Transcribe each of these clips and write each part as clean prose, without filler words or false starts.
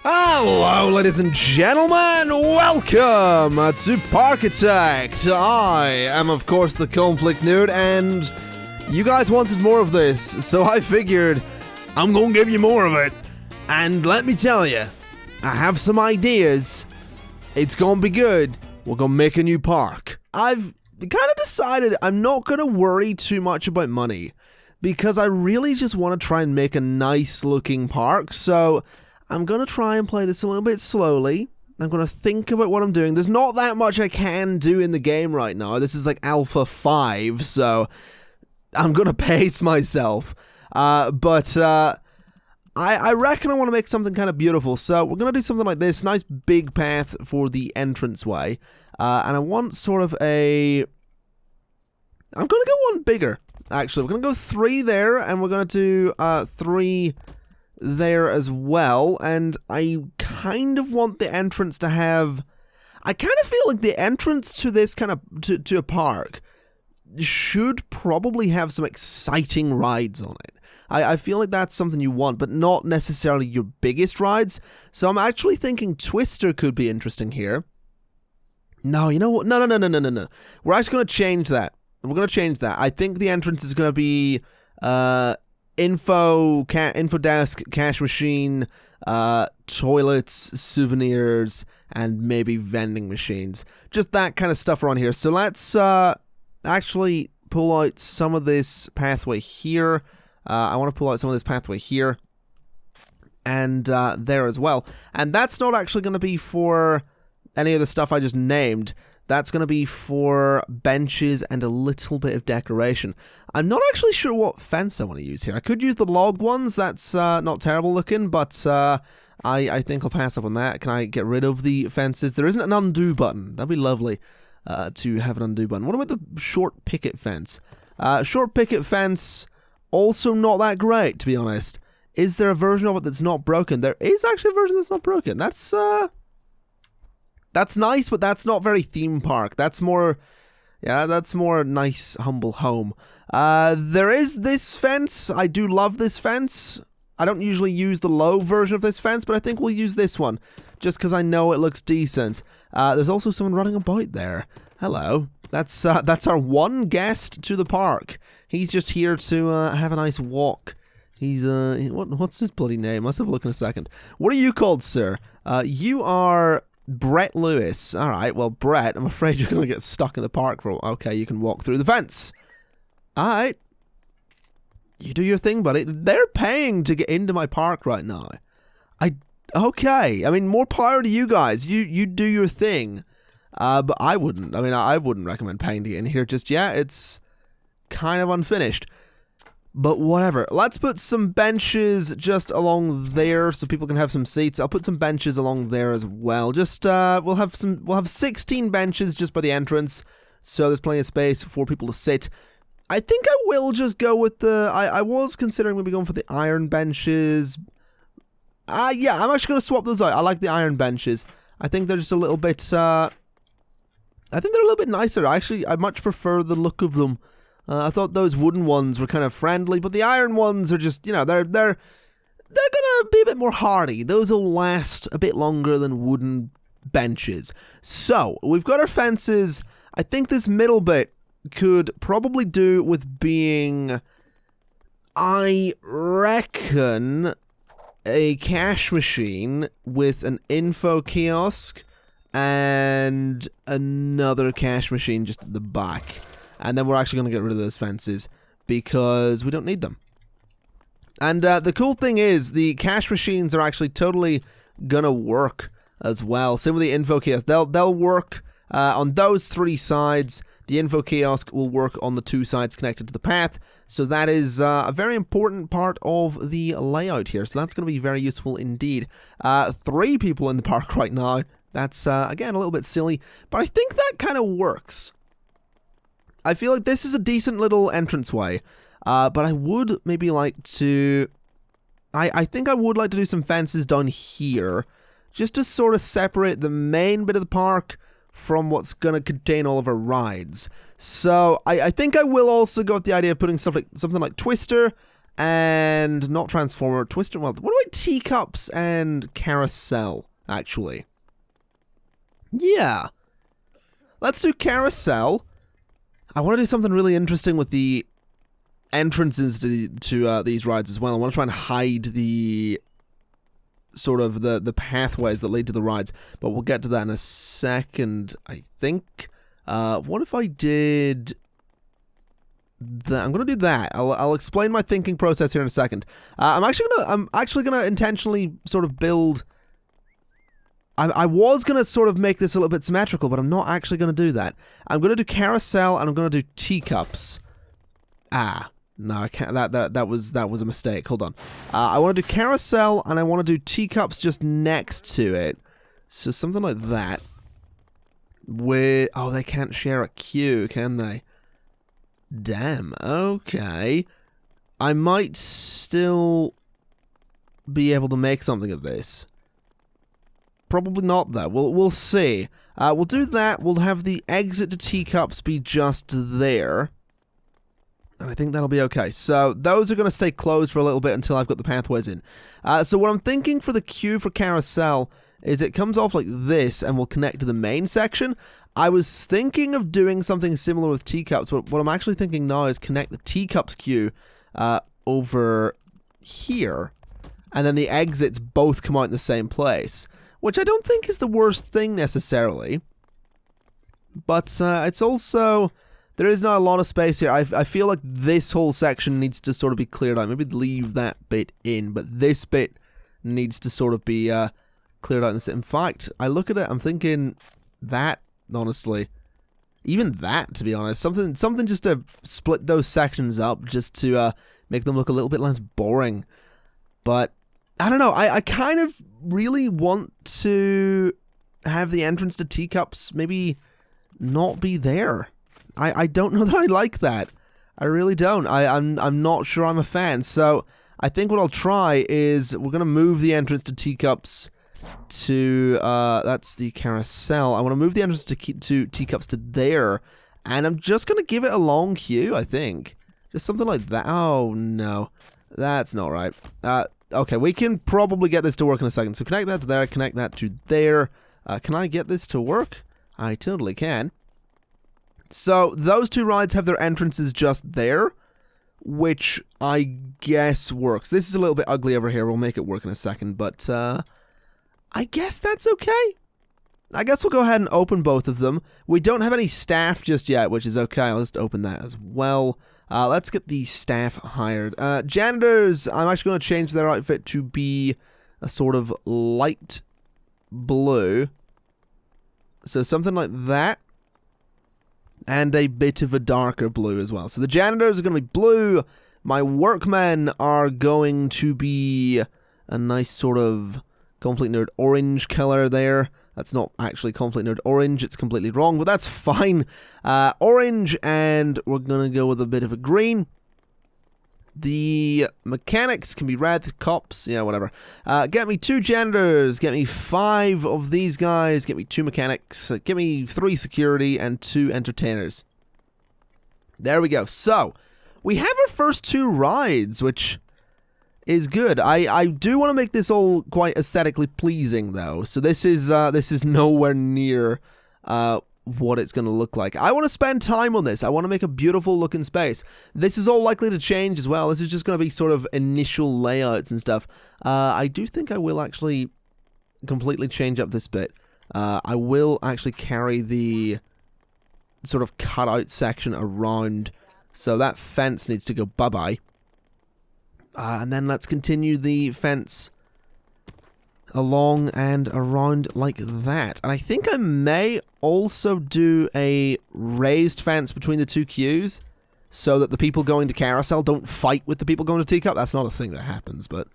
Hello, ladies and gentlemen, welcome to Parkitect. I am, of course, the ConflictNerd, and you guys wanted more of this, so I figured I'm gonna give you more of it. And let me tell you, I have some ideas. It's gonna be good. We're gonna make a new park. I've kind of decided I'm not gonna worry too much about money, because I really just want to try and make a nice looking park, so I'm going to try and play this a little bit slowly. I'm going to think about what I'm doing. There's not that much I can do in the game right now. This is like Alpha 5, so I'm going to pace myself. I reckon I want to make something kind of beautiful, so we're going to do something like this. Nice big path for the entranceway. And I want sort of a... I'm going to go one bigger, actually. We're going to go 3 there, and we're going to do 3... there as well, and I kind of want the entrance to have... I kind of feel like the entrance to this kind of... to a park should probably have some exciting rides on it. I feel like that's something you want, but not necessarily your biggest rides, so I'm actually thinking Twister could be interesting here. No, you know what? No. We're actually going to change that. We're going to change that. I think the entrance is going to be... info desk, cash machine, toilets, souvenirs, and maybe vending machines. Just that kind of stuff around here. So let's actually pull out some of this pathway here. I want to pull out some of this pathway here. And there as well. And that's not actually going to be for any of the stuff I just named. That's going to be for benches and a little bit of decoration. I'm not actually sure what fence I want to use here. I could use the log ones. That's not terrible looking, but I think I'll pass up on that. Can I get rid of the fences? There isn't an undo button. That'd be lovely to have an undo button. What about the short picket fence? Short picket fence, also not that great, to be honest. Is there a version of it that's not broken? There is actually a version that's not broken. That's nice, but that's not very theme park. That's more, yeah, that's more nice, humble home. There is this fence. I do love this fence. I don't usually use the low version of this fence, but I think we'll use this one, just because I know it looks decent. There's also someone running about there. Hello. That's our one guest to the park. He's just here to have a nice walk. He's, what's his bloody name? Let's have a look in a second. What are you called, sir? You are... Brett Lewis. Alright, well, Brett, I'm afraid you're going to get stuck in the park for a while. Okay, you can walk through the fence. Alright. You do your thing, buddy. They're paying to get into my park right now. Okay. I mean, more power to you guys. You do your thing. But I wouldn't. I mean, I wouldn't recommend paying to get in here just yet. It's kind of unfinished. But whatever. Let's put some benches just along there so people can have some seats. I'll put some benches along there as well. Just we'll have 16 benches just by the entrance, so there's plenty of space for people to sit. I think I will just go with the I was considering maybe going for the iron benches. Yeah, I'm actually going to swap those out. I like the iron benches. I think they're just a little bit I think they're a little bit nicer. Actually, I much prefer the look of them. I thought those wooden ones were kind of friendly, but the iron ones are just, you know, they're gonna be a bit more hardy. Those will last a bit longer than wooden benches. So, we've got our fences. I think this middle bit could probably do with being, I reckon, a cash machine with an info kiosk and another cash machine just at the back. And then we're actually going to get rid of those fences because we don't need them. And the cool thing is the cash machines are actually totally going to work as well. Same with the info kiosk. They'll work on those 3 sides. The info kiosk will work on the 2 sides connected to the path. So that is a very important part of the layout here. So that's going to be very useful indeed. 3 people in the park right now. That's, again, a little bit silly. But I think that kind of works. I feel like this is a decent little entranceway, but I would maybe like to... I think I would like to do some fences down here, just to sort of separate the main bit of the park from what's going to contain all of our rides. So I think I will also go with the idea of putting something like Twister and not transformer, twister. Well, what about teacups and carousel, actually? Yeah. Let's do carousel. I want to do something really interesting with the entrances to these rides as well. I want to try and hide the sort of the pathways that lead to the rides, but we'll get to that in a second, I think. What if I did that? I'm gonna do that. I'll explain my thinking process here in a second. I'm actually gonna intentionally sort of build. I was gonna sort of make this a little bit symmetrical, but I'm not actually gonna do that. I'm gonna do carousel and I'm gonna do teacups. No, I can't. That was a mistake. Hold on. I want to do carousel and I want to do teacups just next to it. So something like that. Oh, they can't share a queue, can they? Damn. Okay. I might still be able to make something of this. Probably not, though. We'll see. We'll do that. We'll have the exit to teacups be just there. And I think that'll be okay. So those are going to stay closed for a little bit until I've got the pathways in. So what I'm thinking for the queue for carousel is it comes off like this and will connect to the main section. I was thinking of doing something similar with teacups, but what I'm actually thinking now is connect the teacups queue over here. And then the exits both come out in the same place. Which I don't think is the worst thing necessarily. But it's also... There is not a lot of space here. I feel like this whole section needs to sort of be cleared out. Maybe leave that bit in, but this bit needs to sort of be cleared out. In fact, I look at it, I'm thinking that, honestly. Even that, to be honest. Something just to split those sections up, just to make them look a little bit less boring. But, I don't know, I kind of really want to have the entrance to teacups maybe not be there. I don't know that I like that. I really don't. I'm not sure I'm a fan. So I think what I'll try is we're going to move the entrance to teacups to, that's the carousel. I want to move the entrance to teacups to there. And I'm just going to give it a long queue, I think. Just something like that. Oh, no. That's not right. Okay, we can probably get this to work in a second. So connect that to there, connect that to there. Can I get this to work? I totally can. So, those two rides have their entrances just there, which I guess works. This is a little bit ugly over here. We'll make it work in a second, but I guess that's okay. I guess we'll go ahead and open both of them. We don't have any staff just yet, which is okay. I'll just open that as well. Let's get the staff hired. Janitors, I'm actually going to change their outfit to be a sort of light blue. So, something like that. And a bit of a darker blue as well. So the janitors are going to be blue. My workmen are going to be a nice sort of ConflictNerd orange color there. That's not actually ConflictNerd orange. It's completely wrong, but that's fine. Orange, and we're going to go with a bit of a green. The mechanics can be red, cops, yeah, whatever. Get me 2 janitors, get me 5 of these guys, get me 2 mechanics, get me 3 security, and 2 entertainers. There we go. So, we have our first 2 rides, which is good. I do want to make this all quite aesthetically pleasing, though. So this is nowhere near what it's going to look like. I want to spend time on this. I want to make a beautiful looking space. This is all likely to change as well. This is just going to be sort of initial layouts and stuff. I do think I will actually completely change up this bit. I will actually carry the sort of cutout section around. So that fence needs to go bye-bye. And then let's continue the fence along and around like that. And I think I may also do a raised fence between the 2 queues so that the people going to carousel don't fight with the people going to teacup. That's not a thing that happens, but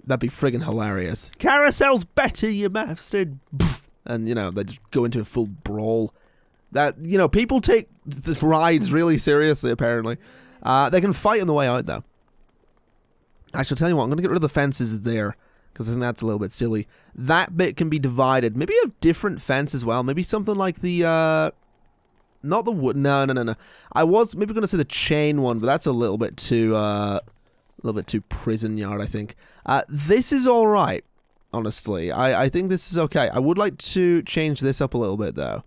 that'd be friggin' hilarious. Carousel's better, you bastard. And, you know, they just go into a full brawl. That, you know, people take the rides really seriously, apparently. They can fight on the way out, though. Actually, I'll tell you what, I'm going to get rid of the fences there, because I think that's a little bit silly. That bit can be divided. Maybe a different fence as well. Maybe something like the, not the wood. No. I was maybe going to say the chain one, but that's a little bit too little bit too prison yard, I think. This is alright, honestly. I think this is okay. I would like to change this up a little bit, though.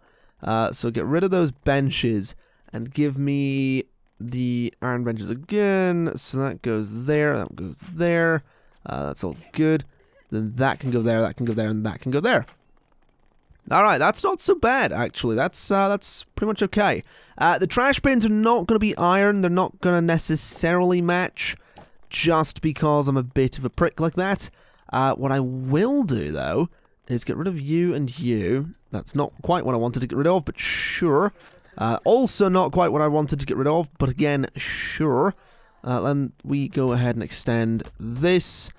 So get rid of those benches and give me the iron benches again. So that goes there, that goes there. That's all good. Then that can go there, that can go there, and that can go there. Alright, that's not so bad, actually. That's pretty much okay. The trash bins are not going to be iron. They're not going to necessarily match, just because I'm a bit of a prick like that. What I will do, though, is get rid of you and you. That's not quite what I wanted to get rid of, but sure. Also not quite what I wanted to get rid of, but again, sure. Then we go ahead and extend this.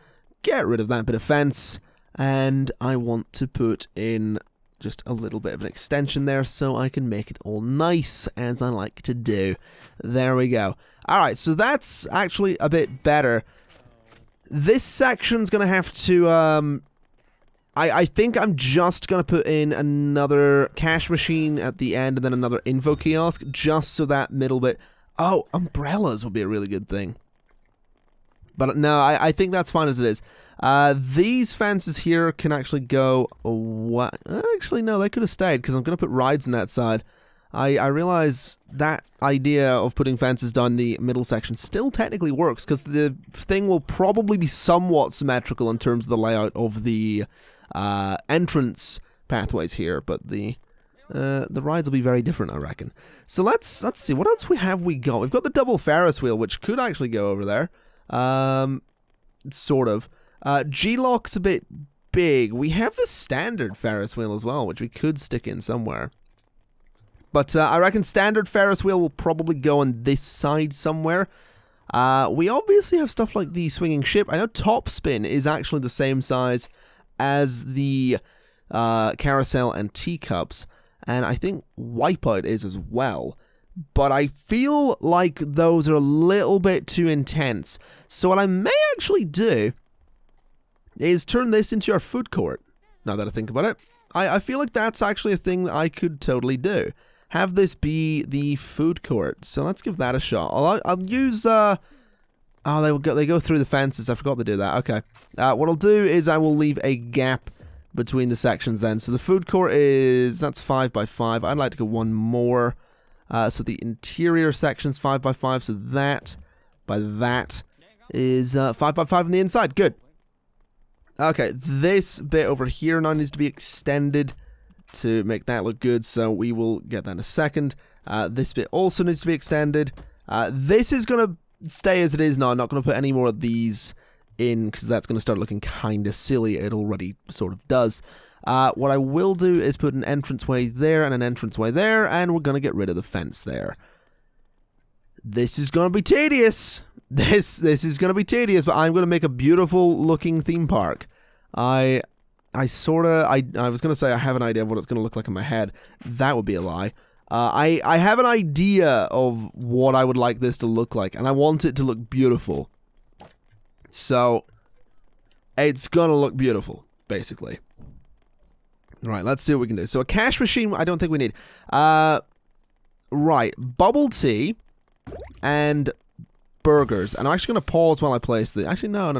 Get rid of that bit of fence. And I want to put in just a little bit of an extension there so I can make it all nice, as I like to do. There we go. Alright, so that's actually a bit better. This section's going to have to, I think I'm just going to put in another cash machine at the end and then another info kiosk, just so that middle bit... Oh, umbrellas would be a really good thing. But no, I think that's fine as it is. These fences here can actually go... What? Actually, no, they could have stayed, because I'm going to put rides on that side. I realize that idea of putting fences down the middle section still technically works, because the thing will probably be somewhat symmetrical in terms of the layout of the entrance pathways here, but the rides will be very different, I reckon. So let's see, what else we got? We've got the double Ferris wheel, which could actually go over there. Sort of. G-Lock's a bit big. We have the standard Ferris wheel as well, which we could stick in somewhere. But I reckon standard Ferris wheel will probably go on this side somewhere. We obviously have stuff like the swinging ship. I know Top Spin is actually the same size as the carousel and teacups, and I think Wipeout is as well. But I feel like those are a little bit too intense. So what I may actually do is turn this into our food court, now that I think about it. I feel like that's actually a thing that I could totally do. Have this be the food court. So let's give that a shot. I'll use... Oh, they go through the fences. I forgot to do that. Okay. What I'll do is I will leave a gap between the sections then. So the food court is... That's 5 by 5. I'd like to go one more. So the interior section's 5 by 5. So that by that is 5 by 5 on the inside. Good. Okay, this bit over here now needs to be extended to make that look good, so we will get that in a second. This bit also needs to be extended. This is going to stay as it is now. I'm not going to put any more of these in, because that's going to start looking kind of silly. It already sort of does. What I will do is put an entranceway there and an entranceway there, and we're going to get rid of the fence there. This is going to be tedious. This is going to be tedious, but I'm going to make a beautiful looking theme park. I was going to say I have an idea of what it's going to look like in my head. That would be a lie. I have an idea of what I would like this to look like, and I want it to look beautiful. So, it's going to look beautiful, basically. Right, let's see what we can do. So, a cash machine, I don't think we need. Right, bubble tea and burgers. And I'm actually going to pause while I place the... Actually, no.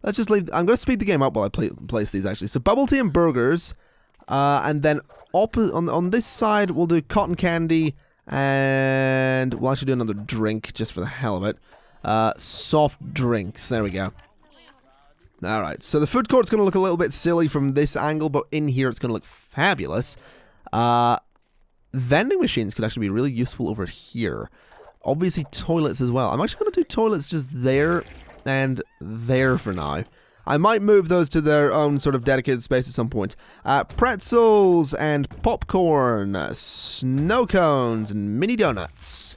Let's just leave... I'm going to speed the game up while I place these, actually. So, bubble tea and burgers. And then on this side, we'll do cotton candy. And we'll actually do another drink, just for the hell of it. Soft drinks. There we go. Alright, so the food court's going to look a little bit silly from this angle, but in here it's going to look fabulous. Vending machines could actually be really useful over here. Obviously toilets as well. I'm actually going to do toilets just there and there for now. I might move those to their own sort of dedicated space at some point. Pretzels and popcorn, snow cones and mini donuts.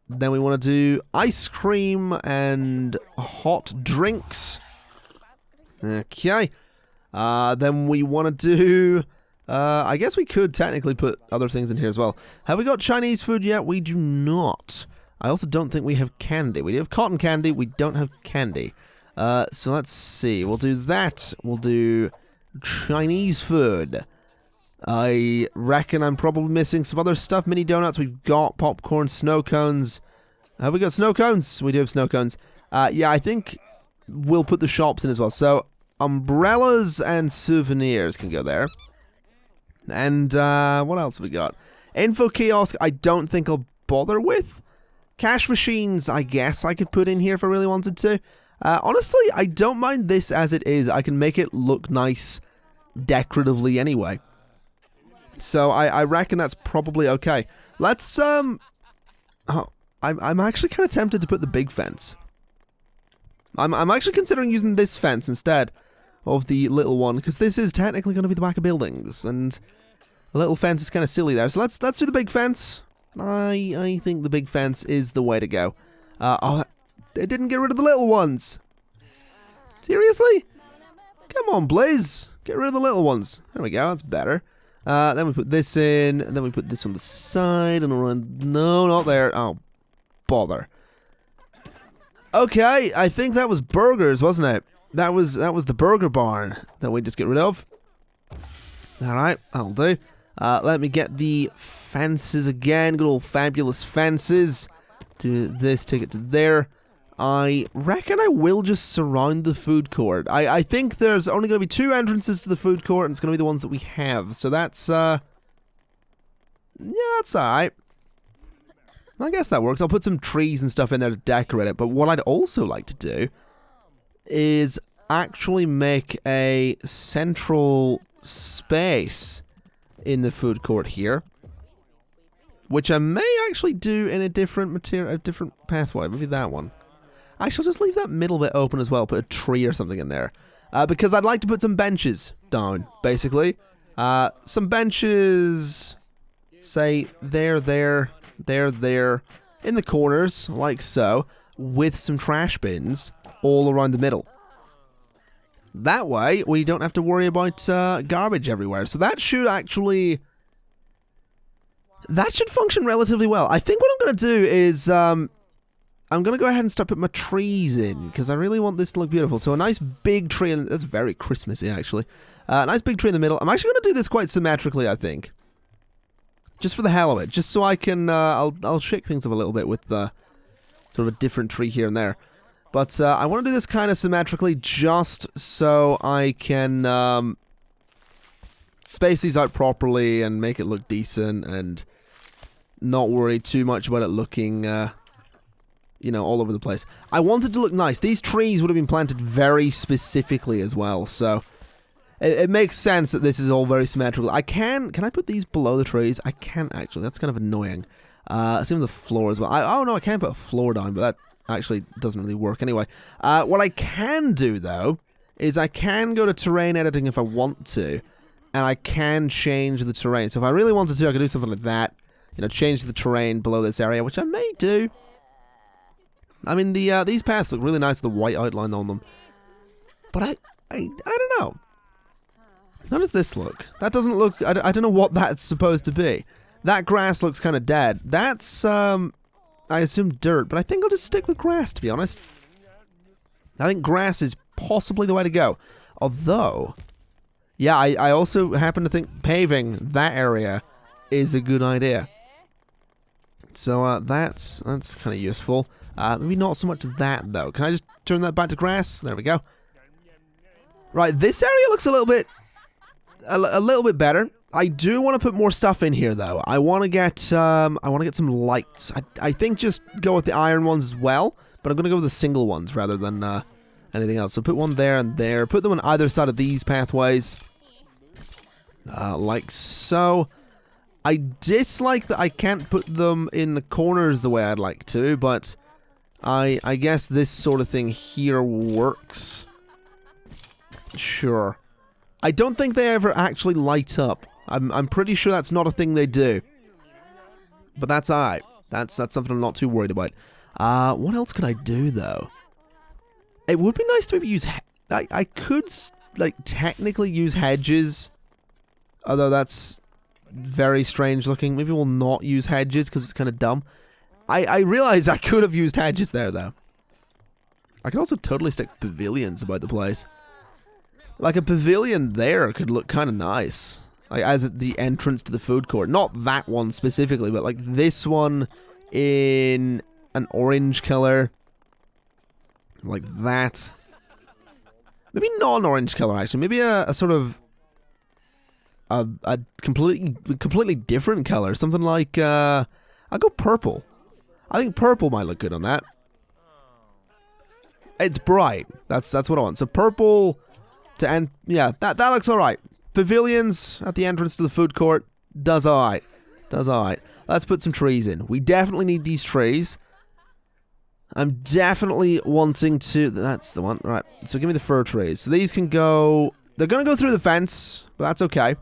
Then we want to do ice cream and hot drinks. Okay. Then we want to do... I guess we could technically put other things in here as well. Have we got Chinese food yet? We do not. I also don't think we have candy. We have cotton candy. We don't have candy. So let's see. We'll do that. We'll do Chinese food. I reckon I'm probably missing some other stuff. Mini donuts. We've got popcorn, snow cones. Have we got snow cones? We do have snow cones. Yeah, I think we'll put the shops in as well. So, umbrellas and souvenirs can go there. And, what else have we got? Info kiosk, I don't think I'll bother with. Cash machines, I guess I could put in here if I really wanted to. Honestly, I don't mind this as it is. I can make it look nice decoratively anyway. So I reckon that's probably okay. Let's, oh, I'm actually kind of tempted to put the big fence. I'm actually considering using this fence instead of the little one, because this is technically going to be the back of buildings, and the little fence is kind of silly there. So let's do the big fence. I think the big fence is the way to go. Oh, they didn't get rid of the little ones. Seriously? Come on, Blizz. Get rid of the little ones. There we go, that's better. Then we put this in, and then we put this on the side, and around. No, not there. Oh, bother. Okay, I think that was burgers, wasn't it? That was the burger barn that we just get rid of. Alright, that'll do. Let me get the fences again. Good old fabulous fences. Do this, take it to there. I reckon I will just surround the food court. I think there's only going to be 2 entrances to the food court, and it's going to be the ones that we have. So that's, yeah, that's alright. I guess that works. I'll put some trees and stuff in there to decorate it. But what I'd also like to do is actually make a central space in the food court here, which I may actually do in a different material, a different pathway. Maybe that one. Actually, I'll just leave that middle bit open as well. Put a tree or something in there, because I'd like to put some benches down. Basically, some benches, say there, in the corners, like so, with some trash bins all around the middle. That way, we don't have to worry about garbage everywhere. So that should actually... that should function relatively well. I think what I'm going to do is... I'm going to go ahead and start putting my trees in, because I really want this to look beautiful. So a nice big tree, and that's very Christmassy, actually. A nice big tree in the middle. I'm actually going to do this quite symmetrically, I think. Just for the hell of it. Just so I can... I'll shake things up a little bit with sort of a different tree here and there. But I want to do this kind of symmetrically just so I can space these out properly and make it look decent and not worry too much about it looking, you know, all over the place. I want it to look nice. These trees would have been planted very specifically as well, so it makes sense that this is all very symmetrical. Can I put these below the trees? I can't actually. That's kind of annoying. Same with the floor as well. Oh no, I can't put a floor down, but that actually doesn't really work anyway. What I can do, though, is I can go to terrain editing if I want to, and I can change the terrain. So if I really wanted to, I could do something like that. You know, change the terrain below this area, which I may do. I mean, these paths look really nice with the white outline on them. But I don't know. How does this look? That doesn't look... I don't know what that's supposed to be. That grass looks kind of dead. That's, I assume dirt, but I think I'll just stick with grass, to be honest. I think grass is possibly the way to go. Although, yeah, I also happen to think paving that area is a good idea. So, that's kind of useful. Maybe not so much that, though. Can I just turn that back to grass? There we go. Right, this area looks a little bit better. I do want to put more stuff in here, though. I want to get some lights. I think just go with the iron ones as well, but I'm going to go with the single ones rather than anything else. So put one there and there. Put them on either side of these pathways, like so. I dislike that I can't put them in the corners the way I'd like to, but I guess this sort of thing here works. Sure. I don't think they ever actually light up. I'm pretty sure that's not a thing they do. But that's alright. That's something I'm not too worried about. What else could I do, though? It would be nice to maybe use... I could, like, technically use hedges. Although that's very strange looking. Maybe we'll not use hedges because it's kind of dumb. I realize I could have used hedges there, though. I could also totally stick pavilions about the place. Like, a pavilion there could look kind of nice. Like, as the entrance to the food court. Not that one specifically, but like this one in an orange color. Like that. Maybe not an orange color, actually. Maybe a sort of... A completely different color. Something like, I'll go purple. I think purple might look good on that. It's bright. That's what I want. So purple to end... Yeah, that looks alright. Pavilions at the entrance to the food court. Does alright. Does alright. Let's put some trees in. We definitely need these trees. I'm definitely wanting to... That's the one. Right. So give me the fir trees. So these can go... They're going to go through the fence, but that's okay.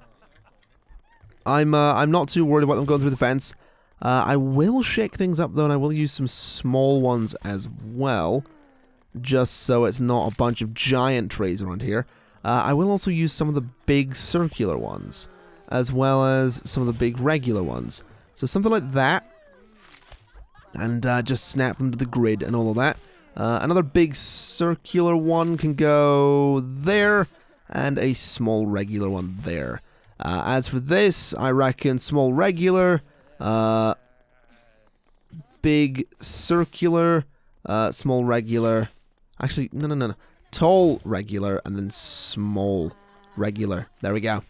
I'm not too worried about them going through the fence. I will shake things up, though, and I will use some small ones as well. Just so it's not a bunch of giant trees around here. I will also use some of the big circular ones, as well as some of the big regular ones. So something like that. And just snap them to the grid and all of that. Another big circular one can go there, and a small regular one there. As for this, I reckon small regular, big circular, small regular. Actually, no. Tall regular, and then small regular. There we go.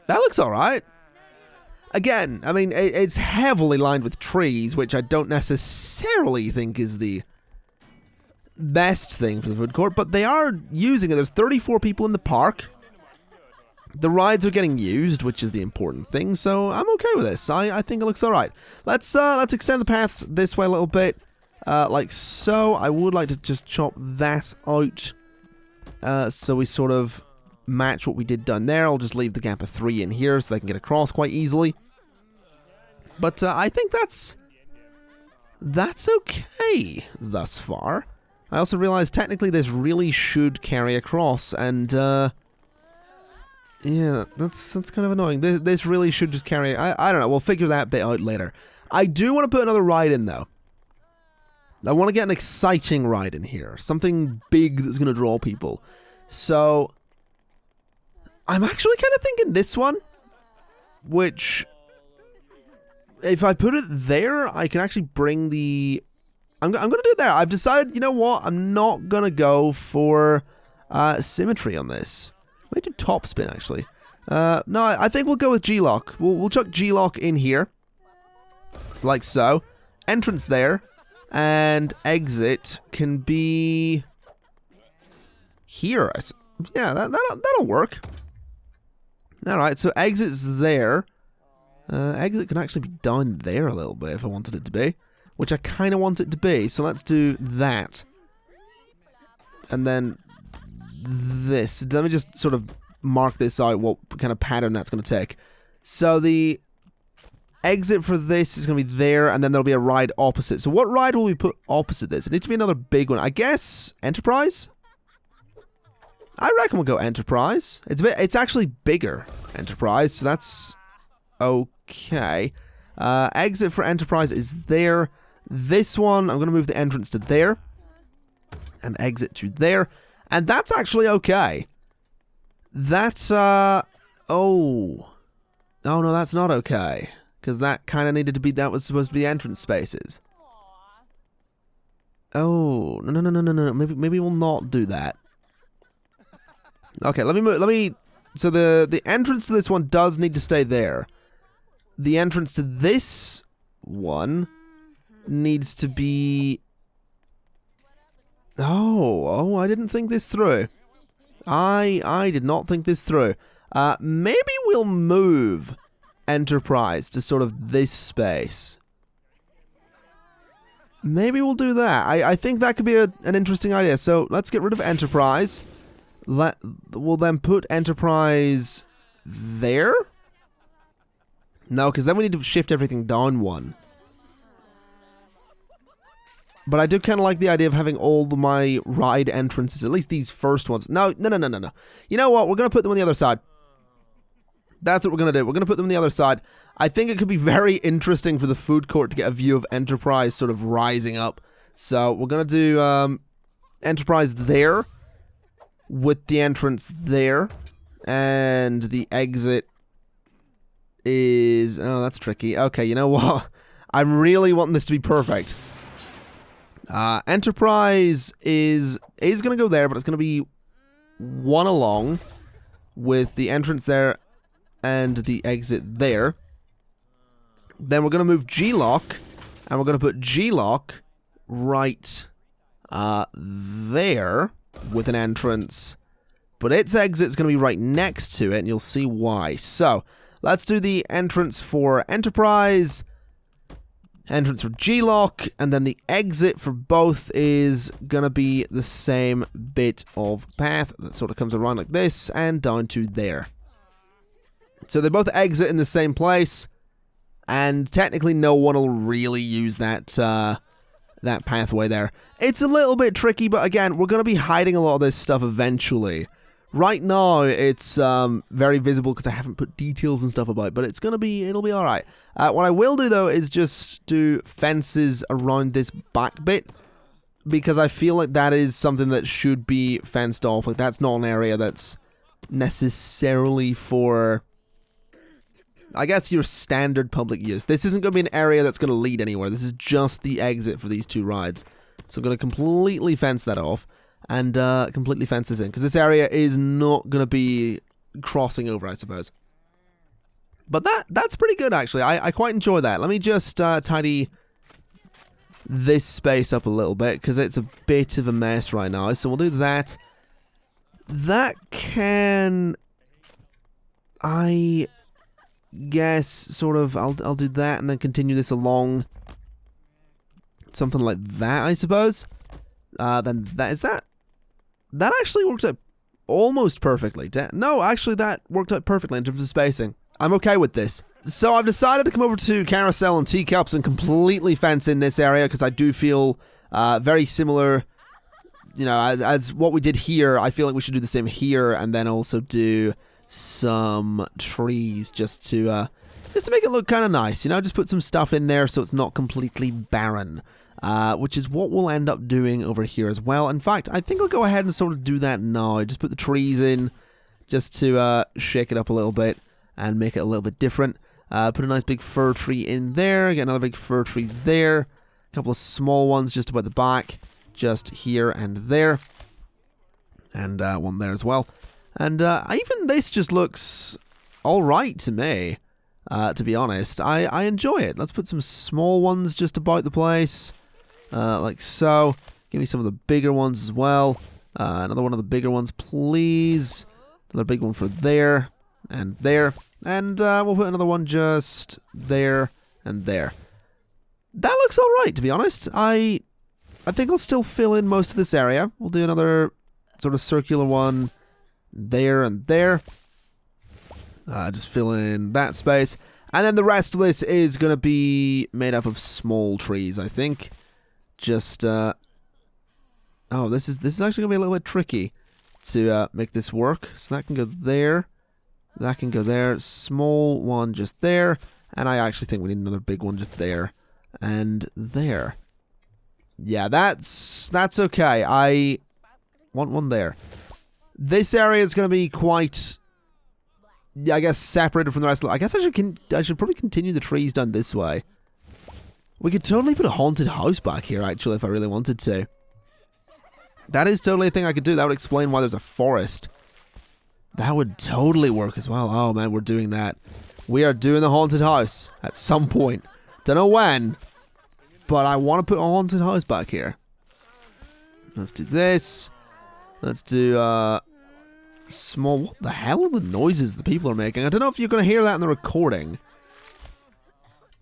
That looks alright. Again, I mean, it's heavily lined with trees, which I don't necessarily think is the best thing for the food court, but they are using it. There's 34 people in the park. The rides are getting used, which is the important thing, so I'm okay with this. I think it looks alright. Let's extend the paths this way a little bit, like so. I would like to just chop that out, so we sort of match what we did down there. I'll just leave the gap of 3 in here so they can get across quite easily. But I think that's okay thus far. I also realized technically this really should carry across, and yeah, that's kind of annoying. This really should just carry. I don't know. We'll figure that bit out later. I do want to put another ride in though. I want to get an exciting ride in here, something big that's going to draw people. So I'm actually kind of thinking this one, which, if I put it there, I can actually bring the... I'm going to do it there. I've decided, you know what? I'm not going to go for symmetry on this. I might do top spin, actually. No, I think we'll go with G-Lock. We'll chuck G-Lock in here, like so. Entrance there, and exit can be here. Yeah, that'll work. Alright, so exit's there. Exit can actually be down there a little bit if I wanted it to be, which I kind of want it to be, so let's do that. And then this. Let me just sort of mark this out, what kind of pattern that's going to take. So the exit for this is going to be there, and then there'll be a ride opposite. So what ride will we put opposite this? It needs to be another big one. I guess Enterprise? I reckon we'll go Enterprise. It's actually bigger, Enterprise, so that's okay. Exit for Enterprise is there. This one, I'm going to move the entrance to there, and exit to there, and that's actually okay. That's, oh no, that's not okay, because that kind of needed to be, that was supposed to be entrance spaces. Oh, no, maybe we'll not do that. Okay, let me, so the entrance to this one does need to stay there. The entrance to this one needs to be... Oh, I didn't think this through. I did not think this through. Maybe we'll move Enterprise to sort of this space. Maybe we'll do that. I think that could be an interesting idea. So let's get rid of Enterprise. We'll then put Enterprise there? No, because then we need to shift everything down one. But I do kind of like the idea of having all my ride entrances, at least these first ones. No. You know what? We're going to put them on the other side. That's what we're going to do. We're going to put them on the other side. I think it could be very interesting for the food court to get a view of Enterprise sort of rising up. So we're going to do Enterprise there, with the entrance there, and the exit is... Oh, that's tricky. Okay, you know what? I'm really wanting this to be perfect. Enterprise is going to go there, but it's going to be one along with the entrance there and the exit there. Then we're going to move G-Lock, and we're going to put G-Lock right there with an entrance. But its exit is going to be right next to it, and you'll see why. So, let's do the entrance for Enterprise, entrance for G-Lock, and then the exit for both is going to be the same bit of path that sort of comes around like this and down to there. So they both exit in the same place, and technically no one will really use that that pathway there. It's a little bit tricky, but again, we're going to be hiding a lot of this stuff eventually. Right now, it's very visible because I haven't put details and stuff about it, but it'll be alright. What I will do, though, is just do fences around this back bit, because I feel like that is something that should be fenced off. Like, that's not an area that's necessarily for, I guess, your standard public use. This isn't going to be an area that's going to lead anywhere. This is just the exit for these two rides. So I'm going to completely fence that off. And completely fence this in, because this area is not going to be crossing over, I suppose. But that's pretty good, actually. I quite enjoy that. Let me just tidy this space up a little bit, because it's a bit of a mess right now. So we'll do that. That can, I guess, sort of, I'll do that and then continue this along. Something like that, I suppose. Then that actually worked out almost perfectly. No, actually that worked out perfectly in terms of spacing. I'm okay with this. So I've decided to come over to Carousel and Teacups and completely fence in this area, because I do feel very similar, you know, as what we did here. I feel like we should do the same here, and then also do some trees just to make it look kind of nice, you know, just put some stuff in there so it's not completely barren. Which is what we'll end up doing over here as well. In fact, I think I'll go ahead and sort of do that now. Just put the trees in, just to shake it up a little bit and make it a little bit different. Put a nice big fir tree in there, get another big fir tree there, a couple of small ones just about the back, just here and there, and one there as well. And even this just looks alright to me, to be honest. I enjoy it. Let's put some small ones just about the place. Like so. Give me some of the bigger ones as well. Another one of the bigger ones, please. Another big one for there and there. And we'll put another one just there and there. That looks alright, to be honest. I think I'll still fill in most of this area. We'll do another sort of circular one there and there. Just fill in that space. And then the rest of this is going to be made up of small trees, I think. Just, oh, this is actually going to be a little bit tricky to make this work. So that can go there. That can go there. Small one just there. And I actually think we need another big one just there. And there. Yeah, that's okay. I want one there. This area is going to be quite, I guess, separated from the rest of it. I guess I should probably continue the trees down this way. We could totally put a haunted house back here, actually, if I really wanted to. That is totally a thing I could do. That would explain why there's a forest. That would totally work as well. Oh, man, we're doing that. We are doing the haunted house at some point. Don't know when, but I want to put a haunted house back here. Let's do this. Let's do, small... What the hell are the noises the people are making? I don't know if you're going to hear that in the recording.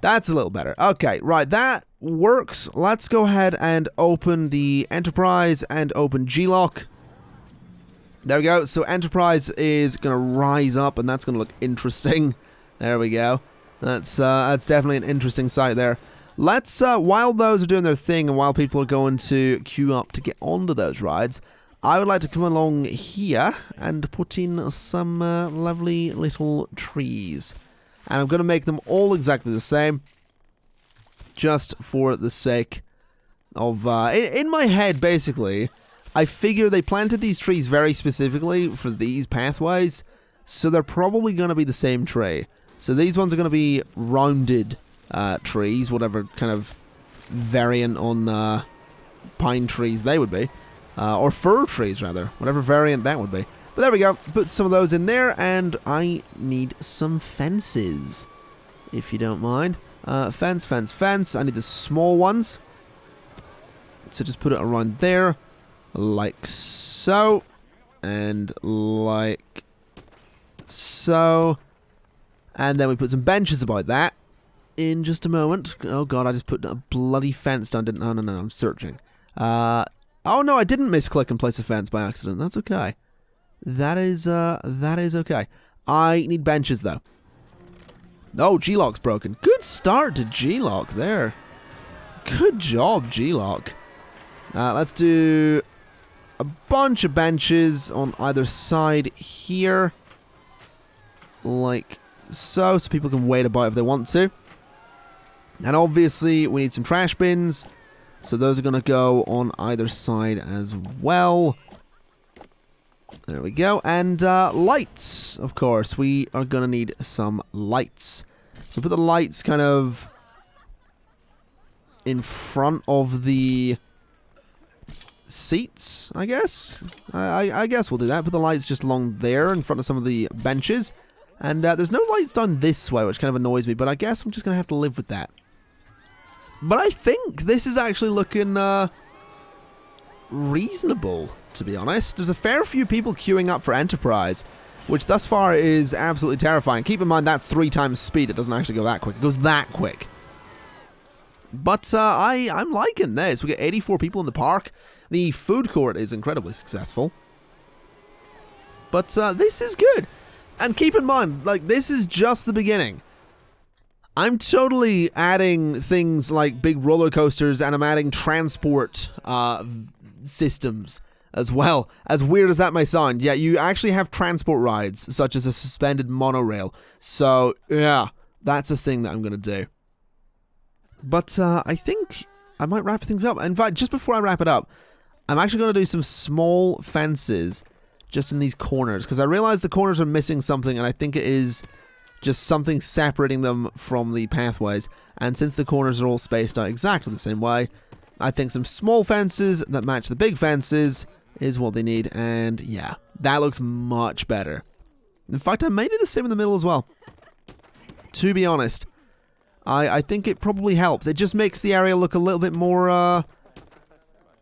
That's a little better. Okay, right, that works. Let's go ahead and open the Enterprise and open G-Lock. There we go. So Enterprise is going to rise up, and that's going to look interesting. There we go. That's definitely an interesting sight there. Let's, while those are doing their thing and while people are going to queue up to get onto those rides, I would like to come along here and put in some lovely little trees. And I'm going to make them all exactly the same, just for the sake of, in my head, basically, I figure they planted these trees very specifically for these pathways, so they're probably going to be the same tree. So these ones are going to be rounded trees, whatever kind of variant on pine trees they would be. Or fir trees, rather. Whatever variant that would be. But there we go. Put some of those in there, and I need some fences, if you don't mind. Fence, fence, fence. I need the small ones. So just put it around there, like so, and like so. And then we put some benches about that in just a moment. Oh god, I just put a bloody fence down, didn't I? No, I'm searching. Oh no, I didn't misclick and place a fence by accident. That's okay. That is okay. I need benches, though. Oh, G-Lock's broken. Good start to G-Lock there. Good job, G-Lock. Let's do a bunch of benches on either side here. Like so people can wait about if they want to. And obviously, we need some trash bins. So those are going to go on either side as well. There we go. And lights, of course. We are going to need some lights. So put the lights kind of in front of the seats, I guess. I guess we'll do that. Put the lights just along there in front of some of the benches. And there's no lights down this way, which kind of annoys me. But I guess I'm just going to have to live with that. But I think this is actually looking reasonable, to be honest. There's a fair few people queuing up for Enterprise, which thus far is absolutely terrifying. Keep in mind that's 3 times speed. It doesn't actually go that quick. It goes that quick. But I'm liking this. We get 84 people in the park. The food court is incredibly successful. But this is good. And keep in mind, like, this is just the beginning. I'm totally adding things like big roller coasters, and I'm adding transport systems as well. As weird as that may sound, yeah, you actually have transport rides, such as a suspended monorail. So, yeah, that's a thing that I'm going to do. But I think I might wrap things up. In fact, just before I wrap it up, I'm actually going to do some small fences just in these corners, because I realize the corners are missing something, and I think it is just something separating them from the pathways. And since the corners are all spaced out exactly the same way, I think some small fences that match the big fences is what they need. And yeah, that looks much better. In fact, I may do the same in the middle as well. To be honest, I think it probably helps. It just makes the area look a little bit more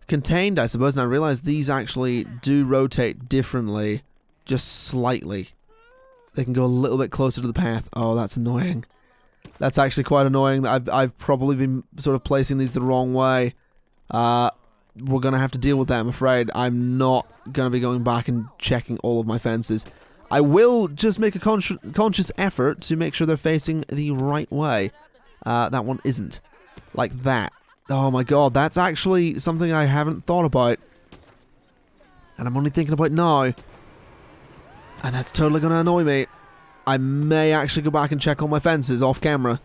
contained, I suppose. And I realize these actually do rotate differently, just slightly. They can go a little bit closer to the path. Oh, that's annoying. That's actually quite annoying. That I've probably been sort of placing these the wrong way. We're going to have to deal with that, I'm afraid. I'm not going to be going back and checking all of my fences. I will just make a conscious effort to make sure they're facing the right way. That one isn't. Like that. Oh my god, that's actually something I haven't thought about. And I'm only thinking about now. And that's totally going to annoy me. I may actually go back and check all my fences off camera.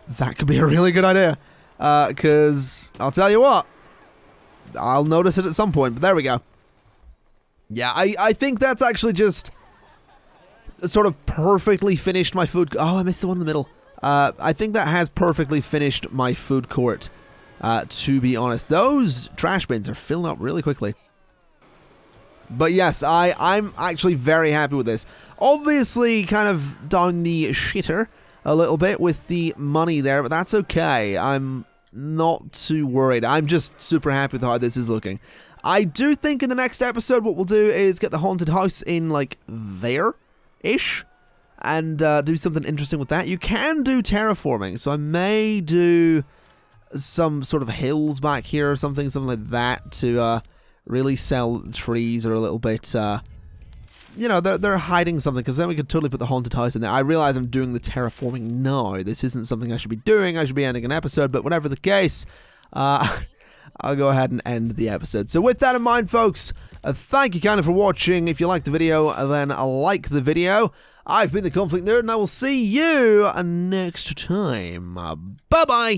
That could be a really good idea. Because I'll tell you what. I'll notice it at some point, but there we go. Yeah, I think that's actually just sort of perfectly finished my food. Oh, I missed the one in the middle. I think that has perfectly finished my food court, to be honest. Those trash bins are filling up really quickly. But yes, I'm actually very happy with this. Obviously, kind of down the shitter a little bit with the money there, but that's okay. I'm not too worried. I'm just super happy with how this is looking. I do think in the next episode what we'll do is get the haunted house in, like, there-ish, and do something interesting with that. You can do terraforming, so I may do some sort of hills back here or something like that to really sell trees are a little bit, you know, they're hiding something, because then we could totally put the haunted house in there. I realize I'm doing the terraforming now. This isn't something I should be doing. I should be ending an episode, but whatever the case, I'll go ahead and end the episode. So with that in mind, folks, thank you kind of for watching. If you liked the video, then like the video. I've been the ConflictNerd, and I will see you next time. Bye-bye!